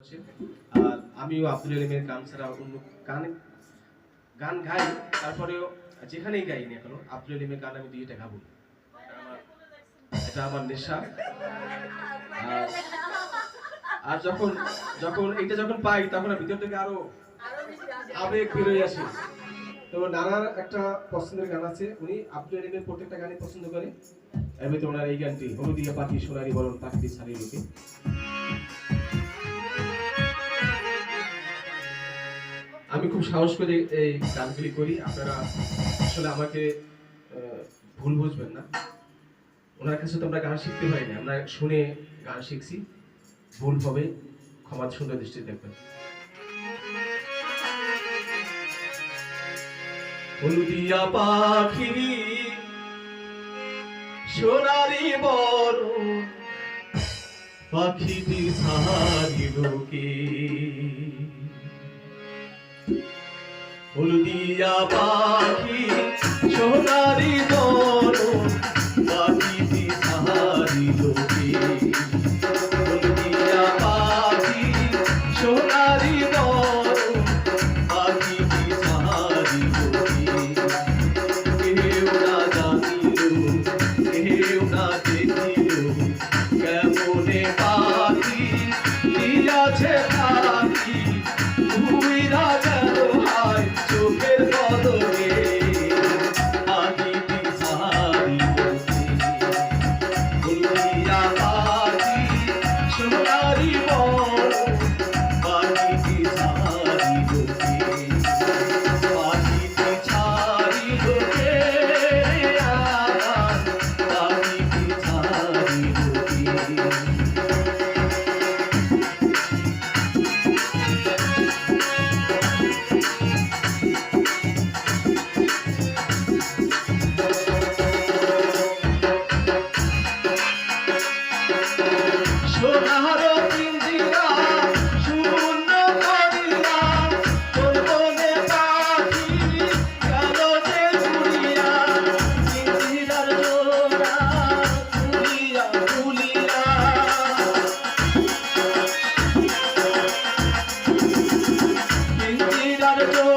আর আমিও আব্দুল আলিমের গান ছাড়া অন্য গান গাই, তারপরেও যেখানেই গাইনি এখনো আব্দুল আলিমের গান আমি দুইটা গাবো। এটা আমার নেশা। আর যখন যখন এইটা যখন পাই তখন ভিতর থেকে আরো আবেগ বেরোয় আসে। তো নানার একটা পছন্দের গান আছে, উনি আব্দুল আলিমের প্রত্যেকটা গানই পছন্দ করে। এমনি তো ওনার এই গানটি হলুদিয়া পাখি সোনারি বরণ পাখিটি ছাড়ি লোকে। আমি খুব সাহস করে এই গানগুলি করি, আপনারা আসলে আমাকে ভুল বুঝবেন না। ওনার কাছে তো আমরা গান শিখতে পারি না, আমরা শুনে গান শিখছি। ভুল হবে ক্ষমা সুন্দর দৃষ্টি দেখবেন। হলুদিয়া পাখি সোনারি বরণ পাখিটি ছাড়ি লোকে, হলুদিয়া পাখি সোনারি বরণ পাখিটি ছাড়ি লোকে, হলুদিয়া পাখি সোনারি বরণ পাখিটি ছাড়ি লোকে। কেউ না জানিল কেউ না দেখিল কেমনে পাখি দিয়াছে পাখি উইরা গেল হায় চোখের বদলে পাখিটি ছাড়ি লোকে, হলুদিয়া পাখি সোনারি বরণ পাখিটি ছাড়ি লোকে, পাখিটি ছাড়ি লোকে, পাখিটি ছাড়ি লোকে। সোনার পিঞ্জিরা শূন্য করিয়া তোর বনে পাখি গেল যে উড়িয়া, পিঞ্জিরার জোড়া খুলিয়া খুলিয়া, পিঞ্জিরার জোড়া